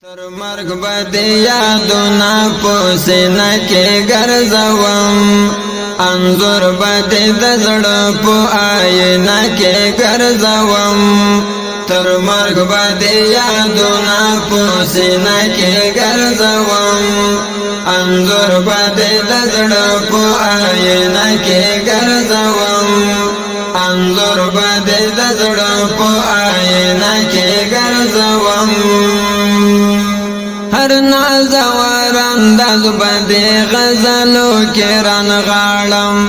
تر مرگ بدی یادونا پوسینا کے گرزوم انظر بدی دزڑ پو آئینا کے گرزوم تر مرگ بدی یادونا پوسینا کے گرزوم انظر بدی دزڑ پو آئینا کے گرزوم انظر بدی دزڑ پو آئینا کے گرزوم ہر نازور انداز بدی غزلو کی رن غاڑم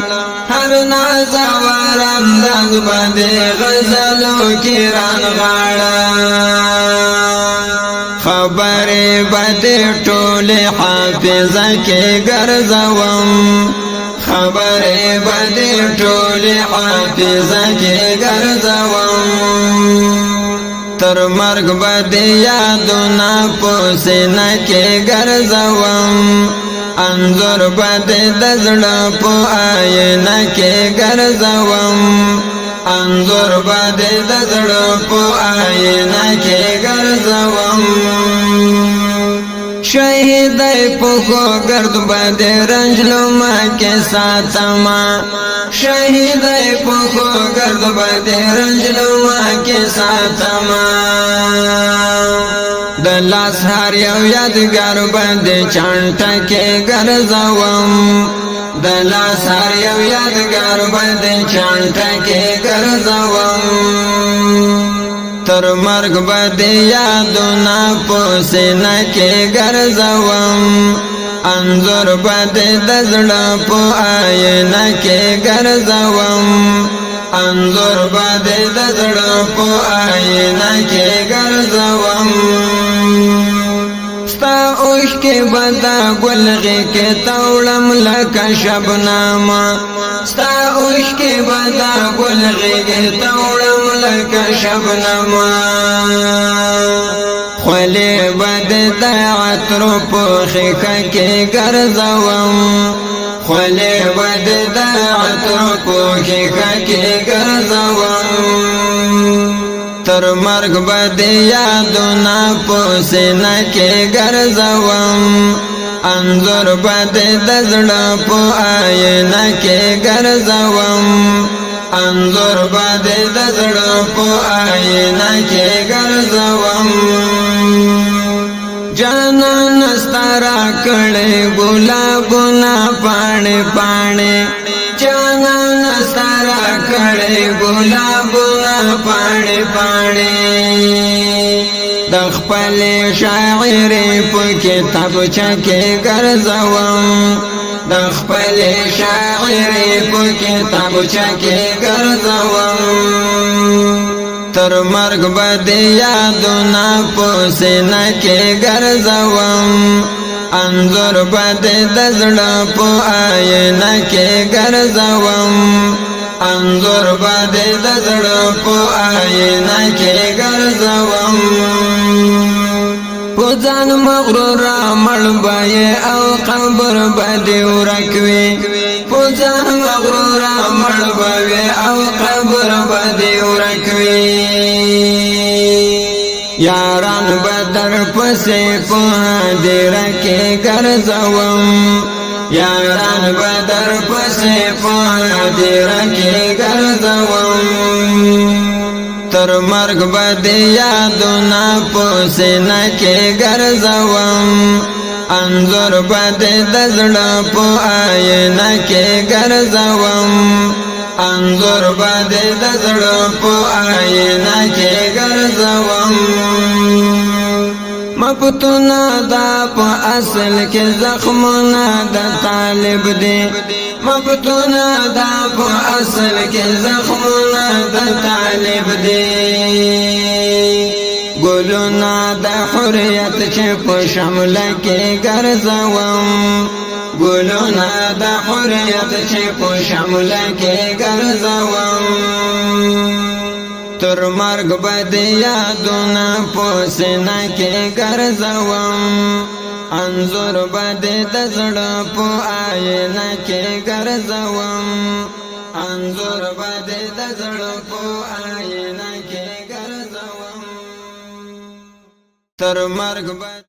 ہر نازور انداز بدی غزلو کی رن غاڑم خبر بدی ٹول حافظ کے گرزوم خبر بدی ٹول حافظ کے گرزوم تر مرگ بدی یادونا پوسینا کے گرزوم انظر بدی دزڑ پو آئینا کے گرزوم انظر بدی دزڑ پو آئینا کے گرزوم شہید پوکو گرد بدی رنجلوما کے ساتما شہید پوکو گرد بدی رنجلوما کے ساتما دلاس ہر یو یادگار بدی چانٹا کے گرزوم دلاس ہر یو یادگار بدی چانٹا کے گرزوم تر مرگ بدی یادونا پوسینا کے گرزوم انظر بدی دزڑ پو آئینا کے گرزوم انظر بدی دزڑ پو آئینا کے گرزوم ستا اوش کے بدا گلغی کے توڑم لکا شبنام ستا اوش کے بدا گلغی کے توڑم لکا شبنام خلی بد دا عطر پوخیکا کے گرزوم خلی بد دا عطر پوخیکا کے گرزوم تر مرگ بدی یادونا پوسینا کے گرزوم انظر بدی دزڑ پو آئینا کے گرزوم انظر بدی دزڑ پو آئینا کے گرزوم جانا نستارا کڑے گلابنا پانے پانے جانا نستارا کڑے گلابنا پانے پانے دخپل شاعر پو کتاب چکے گرزوم دخپل شاعر پو کتاب چکے گرزوم تر مرگ بدی یادونا پوسینا کے گرزوم انظر بدی دزڑ پو آئینا کے گرزوم انظر بدی دزڑ پو آئینا کے گرزوم پوزان مغرور مڑ بائے او قبر بدی ورکوی پوزان مغرور مڑ بائے او قبر بدی ورکوی یاران بدر پسے پہادر کے گرزوم یاران بدر پسے پہادر کے گرزوم تر مرگ بدی یادونا پوسینا کے گرزوم انظر بدی دزڑ پو آئینا کے گرزوم انظر بدی دزڑ پو آئینا کے گرزوم مپتونا دا پا اصل کے زخمنا دا طالب دے مپتونا دا پا اصل کے زخمنا دا طالب دے گلونا دا حریت چپ شمل کے گرزوم گلونا دا حریت چپ شمل کے گرزوم تر مرگ بدی یادونا پوسینا کے گرزوم انظر بدی دزڑ پو آئینا کے گرزوم انظر بدی دزڑ پو آئینا کے گرزوم تر مرګ